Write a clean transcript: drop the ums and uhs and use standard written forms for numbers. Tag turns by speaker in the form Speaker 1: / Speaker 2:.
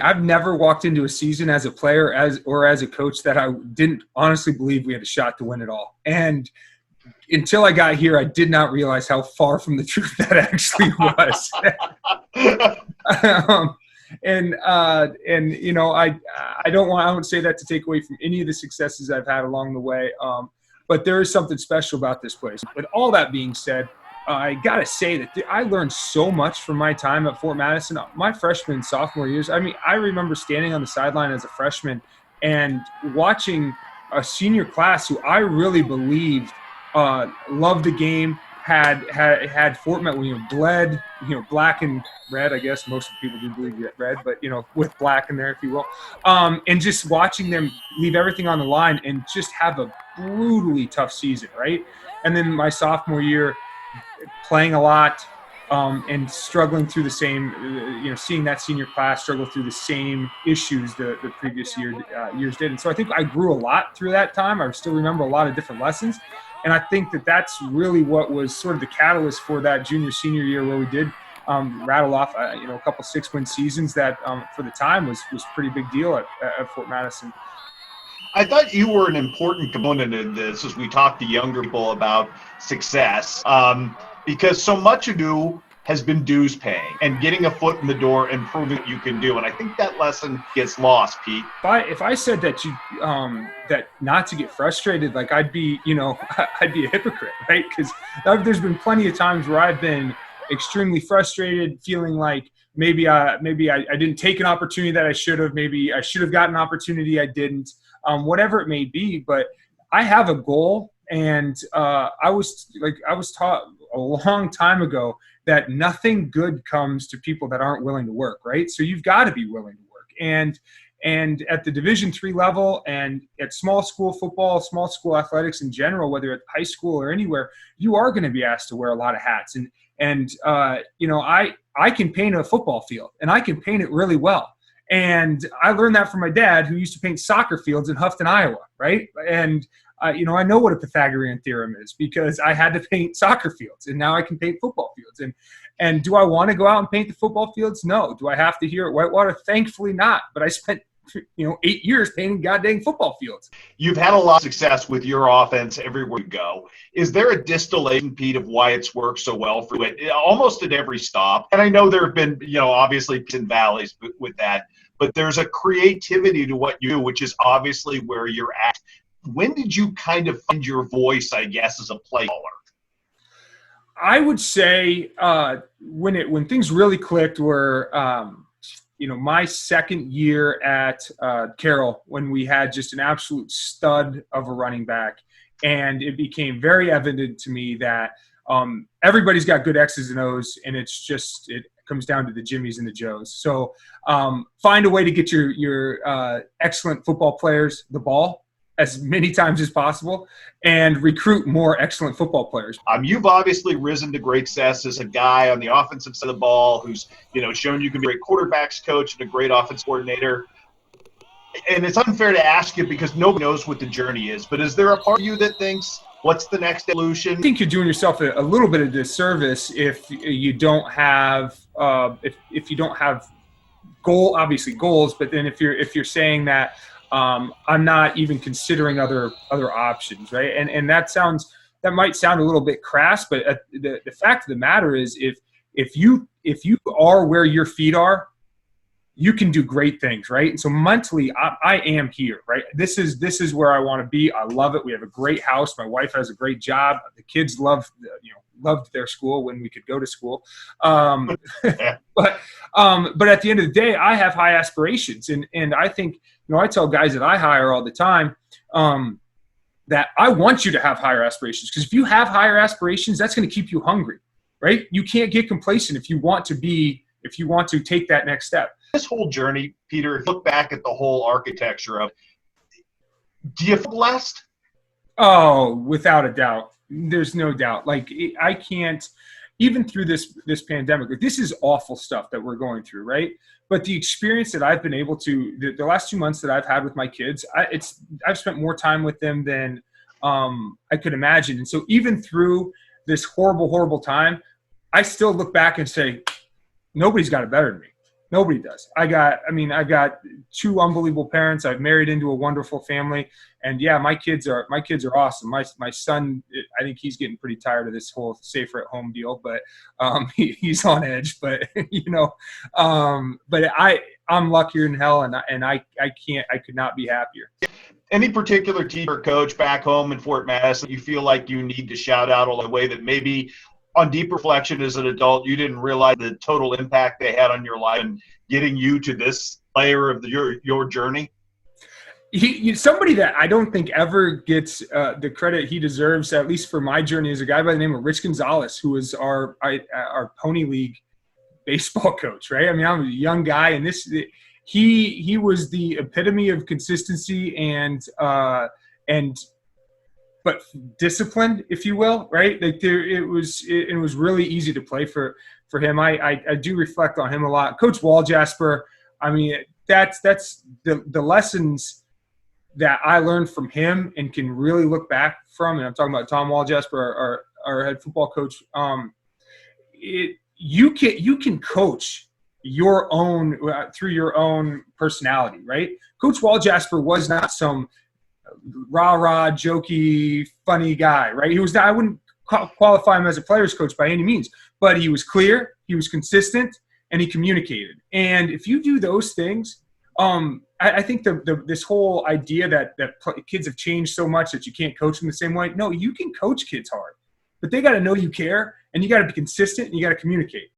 Speaker 1: I've never walked into a season as a player or as a coach that I didn't honestly believe we had a shot to win it all. And until I got here, I did not realize how far from the truth that actually was. And you know, I won't say that to take away from any of the successes I've had along the way. But there is something special about this place. But all that being said, I got to say that I learned so much from my time at Fort Madison. My freshman and sophomore years, I mean, I remember standing on the sideline as a freshman and watching a senior class who I really believed loved the game, had Fort Madison, bled, black and red. I guess most people do believe red, but with black in there, if you will. And just watching them leave everything on the line and just have a brutally tough season, right? And then my sophomore year, playing a lot and struggling through the same, seeing that senior class struggle through the same issues the previous years did. And so I think I grew a lot through that time. I still remember a lot of different lessons. And I think that that's really what was sort of the catalyst for that senior year where we did rattle off, a couple 6-win seasons that for the time was pretty big deal at Fort Madison.
Speaker 2: I thought you were an important component in this as we talk to younger people about success, because so much of you has been dues paying and getting a foot in the door and proving what you can do. And I think that lesson gets lost, Pete.
Speaker 1: If I said that that not to get frustrated, like I'd be a hypocrite, right? Because there's been plenty of times where I've been extremely frustrated, feeling like maybe I didn't take an opportunity that I should have. Maybe I should have gotten an opportunity I didn't. Whatever it may be, but I have a goal, and I was taught a long time ago that nothing good comes to people that aren't willing to work, right? So you've got to be willing to work, and at the Division III level, and at small school football, small school athletics in general, whether at high school or anywhere, you are going to be asked to wear a lot of hats, and I can paint a football field, and I can paint it really well. And I learned that from my dad, who used to paint soccer fields in Houghton, Iowa, right? And, I know what a Pythagorean theorem is because I had to paint soccer fields, and now I can paint football fields. And do I want to go out and paint the football fields? No. Do I have to here at Whitewater? Thankfully not. But I spent 8 years painting goddamn football fields.
Speaker 2: You've had a lot of success with your offense everywhere you go. Is there a distillation, Pete, of why it's worked so well for you almost at every stop? And I know there have been, obviously peaks and valleys with that, but there's a creativity to what you do, which is obviously where you're at. When did you kind of find your voice, I guess, as a play caller?
Speaker 1: I would say when things really clicked were my second year at Carroll, when we had just an absolute stud of a running back. And it became very evident to me that everybody's got good X's and O's, and it comes down to the Jimmies and the Joes. So find a way to get your excellent football players the ball as many times as possible and recruit more excellent football players.
Speaker 2: You've obviously risen to great success as a guy on the offensive side of the ball who's, shown you can be a great quarterbacks coach and a great offense coordinator. And it's unfair to ask you because nobody knows what the journey is, but is there a part of you that thinks, what's the next evolution?
Speaker 1: I think you're doing yourself a little bit of disservice if you don't have if you don't have goals, but then if you're saying that I'm not even considering other options, right? And that might sound a little bit crass, but the fact of the matter is, if you are where your feet are, you can do great things, right? And so mentally, I am here, right? This is where I want to be. I love it. We have a great house. My wife has a great job. The kids loved their school when we could go to school. But at the end of the day, I have high aspirations, and I think, I tell guys that I hire all the time that I want you to have higher aspirations, because if you have higher aspirations, that's going to keep you hungry, right? You can't get complacent if you want to take that next step.
Speaker 2: This whole journey, Peter, look back at the whole architecture of, do you feel blessed?
Speaker 1: Oh, without a doubt. There's no doubt. Like, I can't, even through this pandemic, like, this is awful stuff that we're going through, right? But the experience that I've been able to, the last 2 months that I've had with my kids, I've spent more time with them than I could imagine. And so even through this horrible, horrible time, I still look back and say, nobody's got it better than me. Nobody does. I've got two unbelievable parents. I've married into a wonderful family, and yeah, my kids are awesome. My son, I think he's getting pretty tired of this whole safer at home deal, but he's on edge. But but I'm luckier than hell, and I could not be happier.
Speaker 2: Any particular team or coach back home in Fort Madison you feel like you need to shout out all the way that maybe on deep reflection as an adult you didn't realize the total impact they had on your life and getting you to this layer of your journey?
Speaker 1: Somebody that I don't think ever gets the credit he deserves, at least for my journey, is a guy by the name of Rich Gonzalez, who was our Pony League baseball coach, right? I mean, I'm a young guy, and he was the epitome of consistency and but disciplined, if you will, right? Like it was really easy to play for him. I do reflect on him a lot. Coach Waljasper, I mean, that's the lessons that I learned from him and can really look back from. And I'm talking about Tom Waljasper, our head football coach. You can coach your own through your own personality, right? Coach Waljasper was not some rah-rah, jokey, funny guy, right? He was not, I wouldn't qualify him as a player's coach by any means, but he was clear, he was consistent, and he communicated. And if you do those things, I think this whole idea that kids have changed so much that you can't coach them the same way. No, you can coach kids hard, but they got to know you care, and you got to be consistent, and you got to communicate.